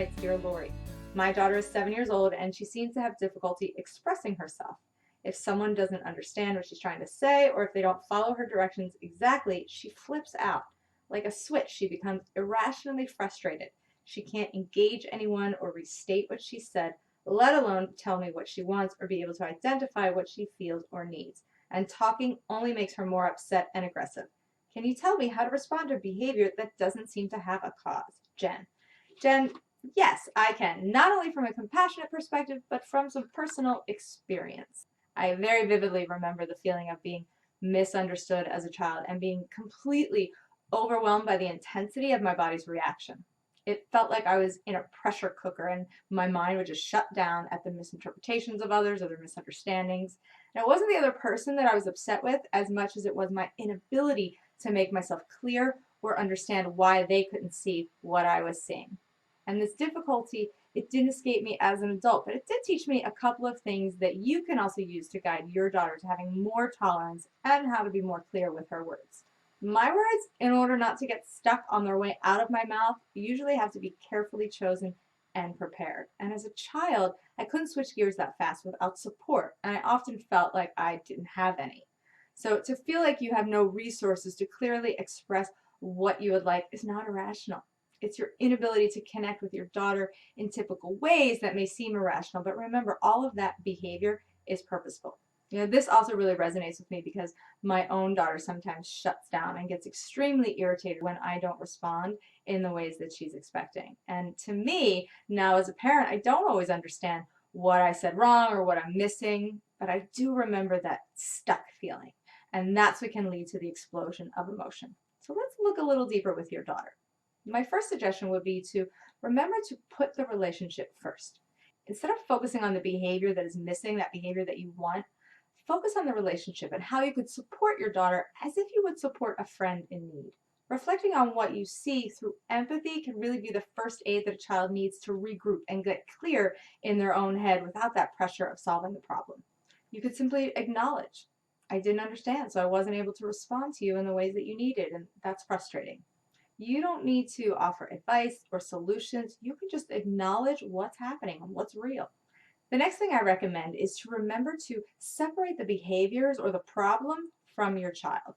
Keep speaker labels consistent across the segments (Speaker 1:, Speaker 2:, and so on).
Speaker 1: Writes, Dear Lori, my daughter is 7 years old and she seems to have difficulty expressing herself. If someone doesn't understand what she's trying to say or if they don't follow her directions exactly, she flips out. Like a switch, she becomes irrationally frustrated. She can't engage anyone or restate what she said, let alone tell me what she wants or be able to identify what she feels or needs. And talking only makes her more upset and aggressive. Can you tell me how to respond to behavior that doesn't seem to have a cause? Jen. Jen, yes, I can, not only from a compassionate perspective, but from some personal experience. I very vividly remember the feeling of being misunderstood as a child and being completely overwhelmed by the intensity of my body's reaction. It felt like I was in a pressure cooker and my mind would just shut down at the misinterpretations of others or their misunderstandings. And it wasn't the other person that I was upset with as much as it was my inability to make myself clear or understand why they couldn't see what I was seeing. And this difficulty, it didn't escape me as an adult, but it did teach me a couple of things that you can also use to guide your daughter to having more tolerance and how to be more clear with her words. My words, in order not to get stuck on their way out of my mouth, usually have to be carefully chosen and prepared. And as a child, I couldn't switch gears that fast without support, and I often felt like I didn't have any. So to feel like you have no resources to clearly express what you would like is not irrational. It's your inability to connect with your daughter in typical ways that may seem irrational, but remember, all of that behavior is purposeful. This also really resonates with me because my own daughter sometimes shuts down and gets extremely irritated when I don't respond in the ways that she's expecting. And to me, now as a parent, I don't always understand what I said wrong or what I'm missing, but I do remember that stuck feeling. And that's what can lead to the explosion of emotion. So let's look a little deeper with your daughter. My first suggestion would be to remember to put the relationship first. Instead of focusing on the behavior that is missing, that behavior that you want, focus on the relationship and how you could support your daughter as if you would support a friend in need. Reflecting on what you see through empathy can really be the first aid that a child needs to regroup and get clear in their own head without that pressure of solving the problem. You could simply acknowledge, I didn't understand, so I wasn't able to respond to you in the ways that you needed, and that's frustrating. You don't need to offer advice or solutions. You can just acknowledge what's happening and what's real. The next thing I recommend is to remember to separate the behaviors or the problem from your child.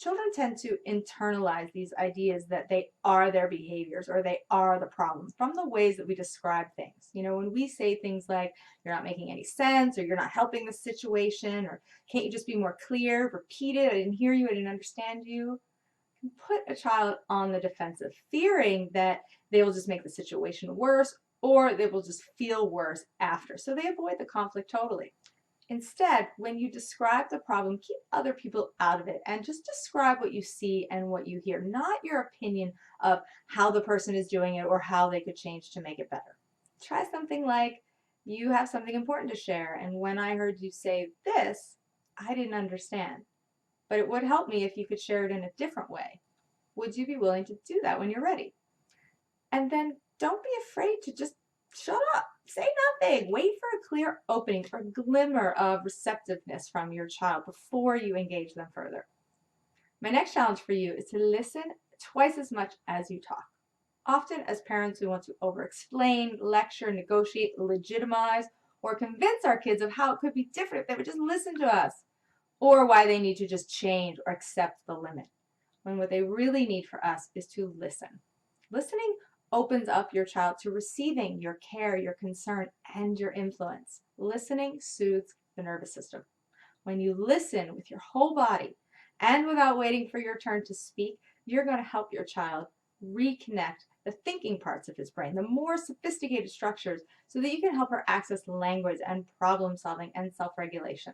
Speaker 1: Children tend to internalize these ideas that they are their behaviors or they are the problem from the ways that we describe things. When we say things like, you're not making any sense, or you're not helping the situation, or can't you just be more clear, repeat it, I didn't hear you, I didn't understand you, can put a child on the defensive, fearing that they will just make the situation worse or they will just feel worse after. So they avoid the conflict totally. Instead, when you describe the problem, keep other people out of it and just describe what you see and what you hear, not your opinion of how the person is doing it or how they could change to make it better. Try something like, you have something important to share, and when I heard you say this, I didn't understand. But it would help me if you could share it in a different way. Would you be willing to do that when you're ready? And then don't be afraid to just shut up. Say nothing. Wait for a clear opening, for a glimmer of receptiveness from your child before you engage them further. My next challenge for you is to listen twice as much as you talk. Often, as parents, we want to over-explain, lecture, negotiate, legitimize, or convince our kids of how it could be different if they would just listen to us, or why they need to just change or accept the limit, when what they really need for us is to listen. Listening opens up your child to receiving your care, your concern, and your influence. Listening soothes the nervous system. When you listen with your whole body and without waiting for your turn to speak, you're going to help your child reconnect the thinking parts of his brain, the more sophisticated structures, so that you can help her access language and problem solving and self-regulation.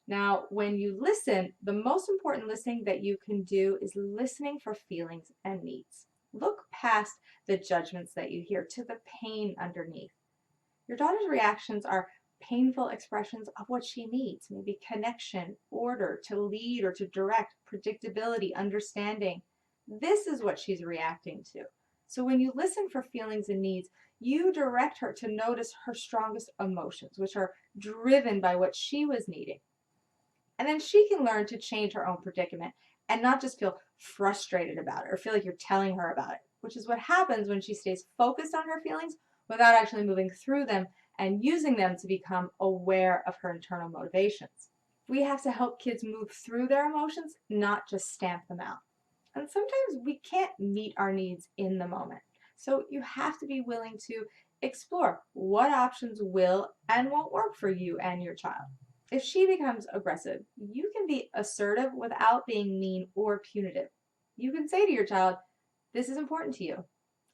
Speaker 1: Now, when you listen, the most important listening that you can do is listening for feelings and needs. Look past the judgments that you hear to the pain underneath. Your daughter's reactions are painful expressions of what she needs, maybe connection, order, to lead or to direct, predictability, understanding. This is what she's reacting to. So when you listen for feelings and needs, you direct her to notice her strongest emotions, which are driven by what she was needing. And then she can learn to change her own predicament and not just feel frustrated about it or feel like you're telling her about it. which is what happens when she stays focused on her feelings without actually moving through them and using them to become aware of her internal motivations. We have to help kids move through their emotions, not just stamp them out. And sometimes we can't meet our needs in the moment. So you have to be willing to explore what options will and won't work for you and your child. If she becomes aggressive, you can be assertive without being mean or punitive. You can say to your child, "This is important to you.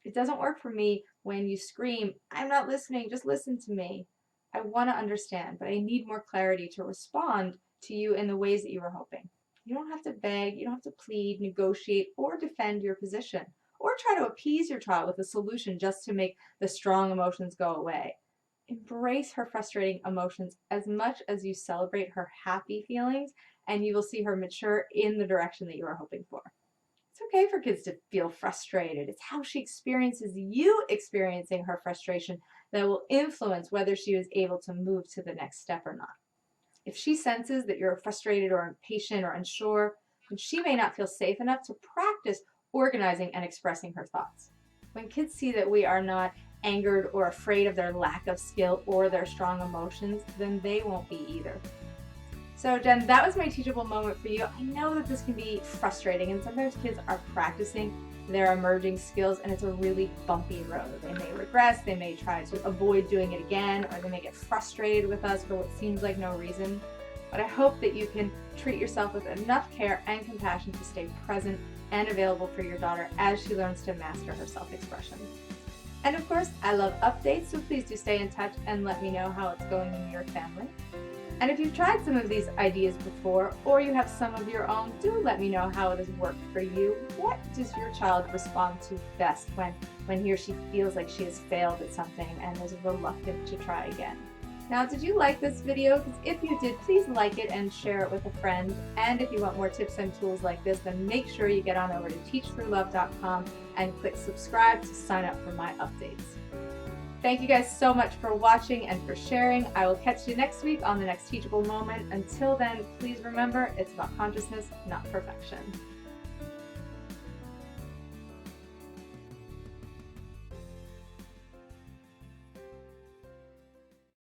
Speaker 1: It doesn't work for me when you scream, 'I'm not listening, just listen to me. I want to understand, but I need more clarity to respond to you in the ways that you were hoping.'" You don't have to beg, you don't have to plead, negotiate, or defend your position, or try to appease your child with a solution just to make the strong emotions go away. Embrace her frustrating emotions as much as you celebrate her happy feelings, and you will see her mature in the direction that you are hoping for. It's okay for kids to feel frustrated. It's how she experiences you experiencing her frustration that will influence whether she is able to move to the next step or not. If she senses that you're frustrated or impatient or unsure, then she may not feel safe enough to practice organizing and expressing her thoughts. When kids see that we are not angered or afraid of their lack of skill or their strong emotions, then they won't be either. So Jen, that was my teachable moment for you. I know that this can be frustrating, and sometimes kids are practicing their emerging skills and it's a really bumpy road. They may regress, they may try to avoid doing it again, or they may get frustrated with us for what seems like no reason. But I hope that you can treat yourself with enough care and compassion to stay present and available for your daughter as she learns to master her self-expression. And of course, I love updates, so please do stay in touch and let me know how it's going in your family. And if you've tried some of these ideas before, or you have some of your own, do let me know how it has worked for you. What does your child respond to best when he or she feels like she has failed at something and is reluctant to try again? Now, did you like this video? Because if you did, please like it and share it with a friend. And if you want more tips and tools like this, then make sure you get on over to teachthroughLove.com and click subscribe to sign up for my updates. Thank you guys so much for watching and for sharing. I will catch you next week on the next teachable moment. Until then, please remember, it's about consciousness, not perfection.